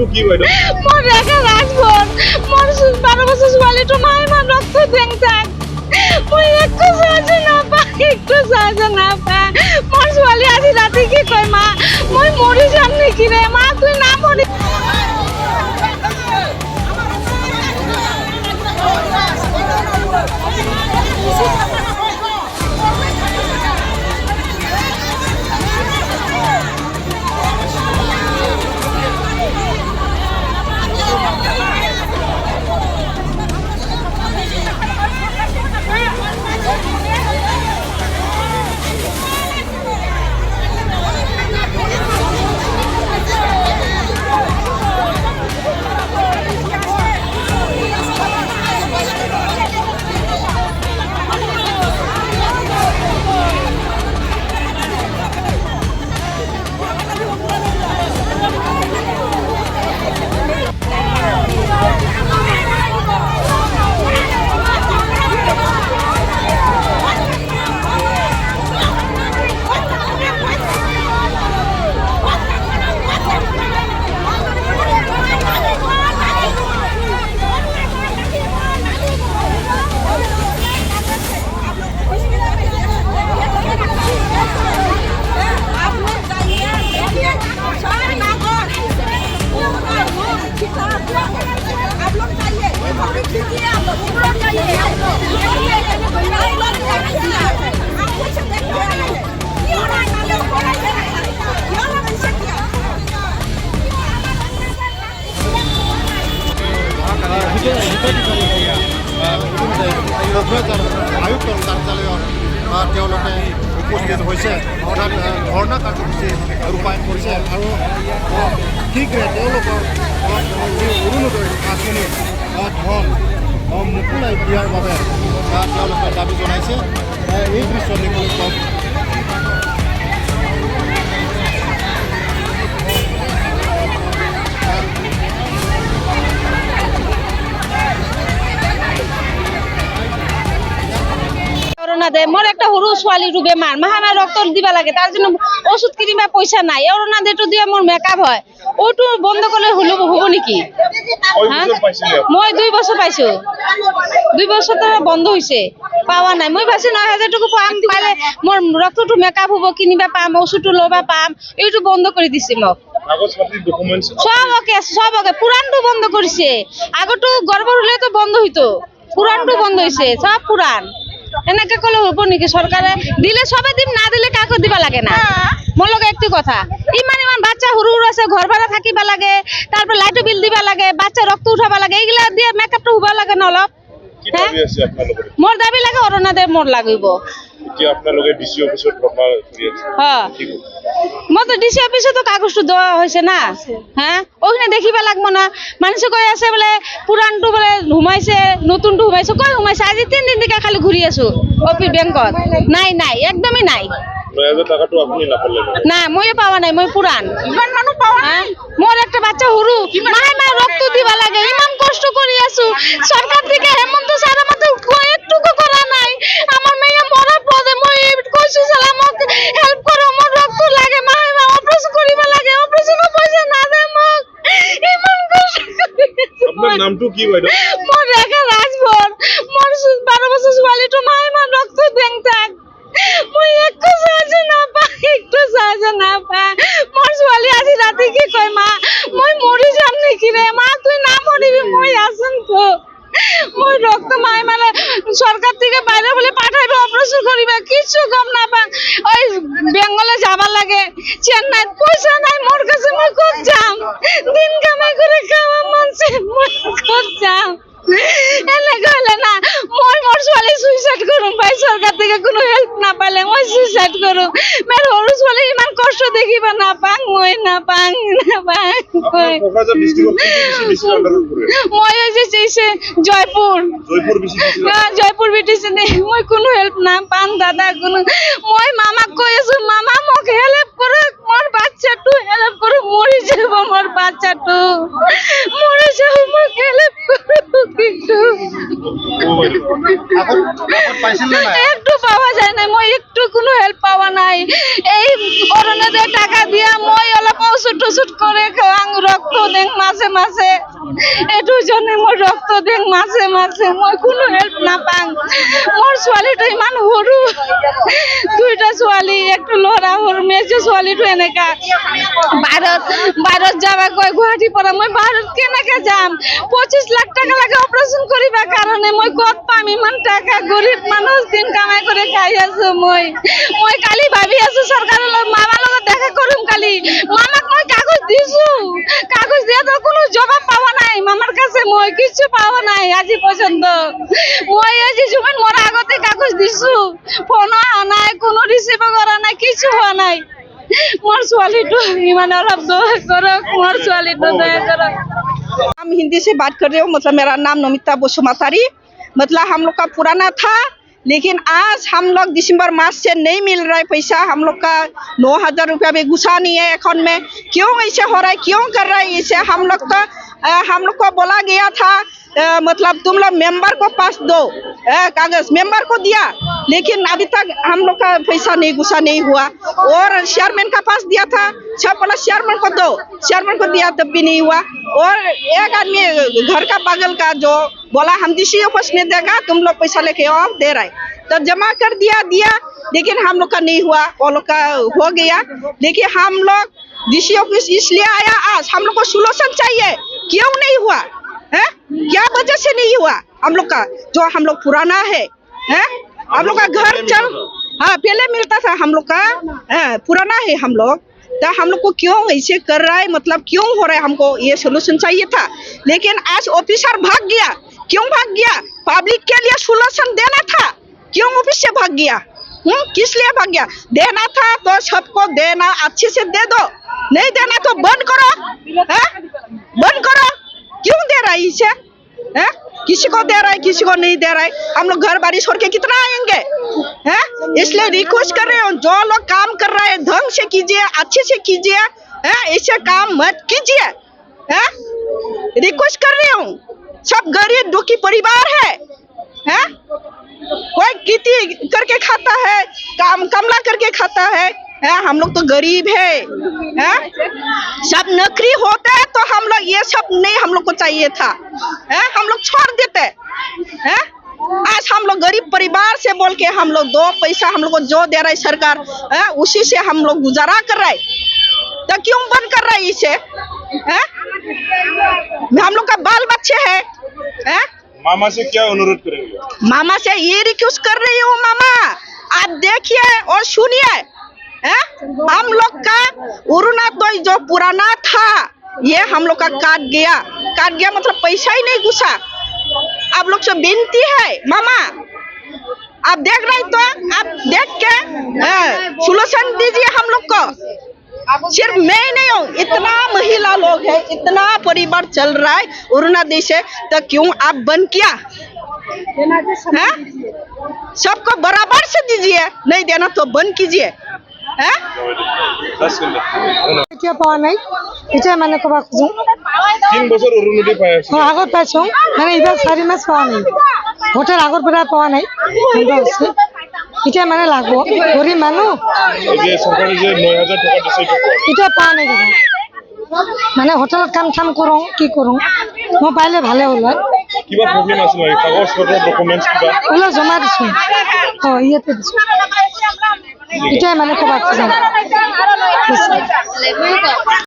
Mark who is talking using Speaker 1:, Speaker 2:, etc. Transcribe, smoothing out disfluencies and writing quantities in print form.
Speaker 1: নামটো কি বাইদেউ?
Speaker 2: মোৰ ৰেখা ৰাজভৰ মোৰ 12 বছৰ ছোৱালীটো নাই মান ৰক্ত দেংতাক মই একটু সাহায্য নাপায় মোৰ ছোৱালী আজি ৰাতি কি কয় মা মই মৰি যাম নেকি ৰে মা তুই না মৰি
Speaker 3: আয়ুক্তৰ কাৰ্যালয়ত তেওঁলোকে উপস্থিত হৈছে অৰ্থাৎ ধৰ্ণা কাৰ্যসূচী ৰূপায়ণ কৰিছে আৰু শীঘ্ৰে তেওঁলোকৰ যি অৰুণোদয় আঁচনিৰ ধন মোকলাই দিয়াৰ বাবে তেওঁলোকে দাবী জনাইছে। এই দৃশ্য দেখিবলৈ পাওঁ।
Speaker 2: মোর একটা সরু ছোৱালীটো বেমাৰ মাহানা রক্ত দিবা লাগে তার জন্য ওষুধ কিনিবা পয়সা নাই অরুণা দেটো দিয়ে মোর মেকআপ হয় ওটো বন্ধ করলে হব নেকি মই 2 বছর পাইছো 2 বছর তো বন্ধ হইছে পাওয়া নাই মই ভাবছি 9000 টাকা পাম পালে মোর রক্তটো মেকআপ হবো কিনিবা পাম ওষুধটো লবা পাম এইটো বন্ধ করে দিছে মোক সব ওকে পুরানটো বন্ধ করেছে আগতো গর্ভ হলে তো বন্ধ হইতো পুরানটো বন্ধ হইছে সব পুরান এনেকে কলে হব নাকি সরকারে দিলে সবাই দিম না দিলে কাকো দিবা লাগে না মোর লগে একটু কথা ইমান বাচ্চা হুরু আছে ঘর ভাড়া থাকিবা লাগে তারপর লাইট বিল দিবা লাগে বাচ্চা রক্ত উঠাবা লাগে এইগুলা দিয়ে মেকআপটা হবা লাগে না অলপ মোর দাবি লাগে অরুণা দে মোর লাগিব মই তো ডিসি অফিসে তো কাগজটো দেওয়া হয়েছে না হ্যাঁ ওখানে দেখিবা লাগবো না মানুষ কৈ আছে বলে পুরানটো বলে ঘুমাইছে নতুনটো ঘুমাইছে কই ঘুমাইছে আজি 3 দিন থেকে খালি ঘুরি আছো অফি ব্যাংকত নাই একদমই নাই না মই পাওয়া নাই মই পুরান ইমান মানুষ পাওয়া নাই মোর একটা বাচ্চা হুরু মা রক্ত দিবা লাগে ইমান কষ্ট করি আছো সরকার থেকে হেমন্ত স্যার আমাদের একটুকু করা নাই আমার মেয়ে মরা পদে মই কইছি সালামক হেল্প করো মোর রক্ত লাগে মা অপারেশন করিবা লাগে অপারেশনের পয়সা না দে মোক ইমান কষ্ট
Speaker 1: আপনার নামটো কি বাইদেউ?
Speaker 2: মোর রেখা রাজভর মোর 12 বছর ছোৱালীটো নাই মান রক্ত দেংতাক মই একটু সাহায্য নাপায় মোর ছোৱালী আজি রাতি কি কয় মা মই মরি যাম নেকি রে মা তুই না মরিবি মই আসন তো মই রক্ত মাই মানে সরকার থেকে বাইরে বলে পাঠাইবে অপারেশন করিবে কিছু গম না পা ওই বেঙ্গলে যাবা লাগে চেন্নাই পয়সা নাই মোর কাছে মই কোত যাম দিন কামাই করে খাওয়া মানছে মই কোত যাম এনে কইলে না মই মোর ছোৱালী সুইসাইড করুম ভাই সরকার থেকে কোনো হেল্প না পাইলে মই সুইসাইড করুম মের সরু ছোৱালী ইমান কষ্ট দেখিবা না পাং মই না পাং মই যে জয়পুর বিটিছে মই কোনো হেল্প না পাং দাদা কোনো মই মামাক কৈ আছো মামা মোক হেল্প করো মোর বাচ্চাটো হেল্প করো মরি যাব মোর বাচ্চাটো মরে যাব মোক হেল্প করো কিন্তু একটু পাওয়া যায় না মই একটু কোনো হেল্প পাওয়া নাই এই অরণ্যদের টাকা দিয়া মই অলপ ওষুধ টষুধ করে খাওয়াং রক্ত দেং মাসে মাসে এটু জন্য মই রক্ত দেং মাসে মাসে মই কোনো হেল্প না পাং মোর ছোৱালীটো ইমান সৰু দুইটা ছোৱালী একটু লৰা সৰু মেজে ছোৱালীটো এনেকা বাহিৰত যাবা কয় গুৱাহাটীৰ পৰা মই বাহিৰত কেনেকে যাম 25 লাখ টাকা লাগে অপাৰেশ্যন কৰিবা কাৰণে মই ক'ত পাম ইমান টাকা গৰীব মানুহ দিন কামাই করে খাই আছো মই কালি ভাবি আছো সরকারের মামার লগত দেখা করুম কালি মামাক মই কাগজ দিছো কাগজ দিয়ে তো কোনো জবাব পাওয়া নাই মামার কাছে মই কিছু পাওয়া নাই আজি পর্যন্ত মই আজি জুমেন মরা আগতে কাগজ দিছো ফোন নাই কোনো রিসিভ করা নাই কিছু হওয়া নাই মোর ছোৱালীটো ইমান অলপ দয়া কৰক মোর ছোৱালীটো দয়া কৰক।
Speaker 4: हम हिंदी से बात कर रहे हो, मतलब मेरा नाम नमिता बोसुमातारी। मतलब हम लोग का पुराना था, लेकिन आज हम लोग दिसंबर मास से नहीं मिल रहा है पैसा। हम लोग का 9,000 रुपया भी घुसा नहीं है अकाउंट में। क्यों ऐसे हो रहा है, क्यों कर रहा है इसे? हम लोग को बोला गया था मतलब तुम लोग मेंबर को पास दो कागज, मेंबर को दिया, लेकिन अभी तक हम लोग का पैसा नहीं घुसा नहीं हुआ। और चेयरमैन का पास दिया था, सब बोला चेयरमैन को दो, चेयरमैन को दिया तब भी नहीं हुआ। और एक आदमी घर का बगल का जो बोला हम डीसी ऑफिस में देगा, तुम लोग पैसा लेके आओ, दे रहे तो जमा कर दिया, लेकिन हम लोग का नहीं हुआ, वो लोग का हो गया। देखिए हम लोग डीसी ऑफिस इसलिए आया, आज हम लोग को सोल्यूशन चाहिए, क्यों नहीं हुआ है, क्या वजह से नहीं हुआ? हम लोग का जो हम लोग पुराना है हम लोग का घर चल, हाँ पहले मिलता था, हम लोग का पुराना है हम लोग, तो हम लोग को क्यों ऐसे कर रहा है, मतलब क्यों हो रहा है? हमको ये सोल्यूशन चाहिए था, लेकिन आज ऑफिसर भाग गया। क्यों भाग गया? पब्लिक के लिए सोल्यूशन देना था, क्यों ऑफिस से भाग गया? किस लिए भाग गया? देना था तो सबको देना, अच्छे से दे दो, नहीं देना तो बंद करो, बंद करो। क्यों दे रहा है इसे? किसी को दे रहा है, किसी को नहीं दे रहा है। हम लोग घर बारिश छोड़ के कितना आएंगे? इसलिए रिक्वेस्ट कर रहे हो, जो लोग काम कर रहे हैं ढंग से कीजिए, अच्छे से कीजिए, ऐसे काम मत कीजिए। रिक्वेस्ट कर रही हूँ, सब गरीब दुखी परिवार है, कोई खेती करके खाता है, काम कमला करके खाता है, हम लोग तो गरीब है, सब नौकरी होता है तो हम लोग ये सब नहीं हम लोग को चाहिए था, हम लोग छोड़ देते हैं। आज हम लोग गरीब परिवार से बोल के हम लोग 2 पैसा हम लोग को जो दे रहा है सरकार, उसी से हम लोग गुजारा कर रहा है, तो क्यों बंद कर रहा है इसे? हम लोग का बाल बच्चे है।
Speaker 1: मामा से क्या अनुरोध करेंगे?
Speaker 4: मामा से ये रिक्वेस्ट कर रही हूँ, मामा आप देखिए और सुनिए, हम लोग का अरुणाचल जो पुराना था ये हम लोग का काट गया मतलब पैसा ही नहीं घुसा। आप लोग से विनती है मामा, आप देख रहे तो आप देख के सोल्यूशन दीजिए हम लोग को। सिर्फ मैं नहीं हूँ, इतना महिला लोग है, इतना परिवार चल रहा है अरुणाचल से, तो क्यों आप बंद किया? सबको बराबर से दीजिए, नहीं देना तो बंद कीजिए।
Speaker 5: এতিয়া পোৱা নাই, এতিয়া মানে ক'বা খোজো
Speaker 1: 3 বছর অরুণোদয় পাই আছে,
Speaker 5: আগত পাইছো, মানে এইবাৰ 4 মাস পোৱা নাই, ভোটাৰ আগৰ পৰা পোৱা নাই, কিন্তু আছে এতিয়া মানে লাগব, গৰীব মানুহ
Speaker 1: এই যে সরকারে যে 9,000 টাকা দিছে
Speaker 5: এতিয়া পোৱা নাই দাদা। মানে হোটেলত কাম কৰোঁ, কি কৰোঁ, মই পাইলে ভালে হ'ল হয়।
Speaker 1: কিবা প্রবলেম আছে নাই? কাগজ পত্র ডকুমেন্টস কিবা
Speaker 5: ওলা জমা দিছো, ইয়াতে দিছো, এতিয়া মানে ক'বা খোজো।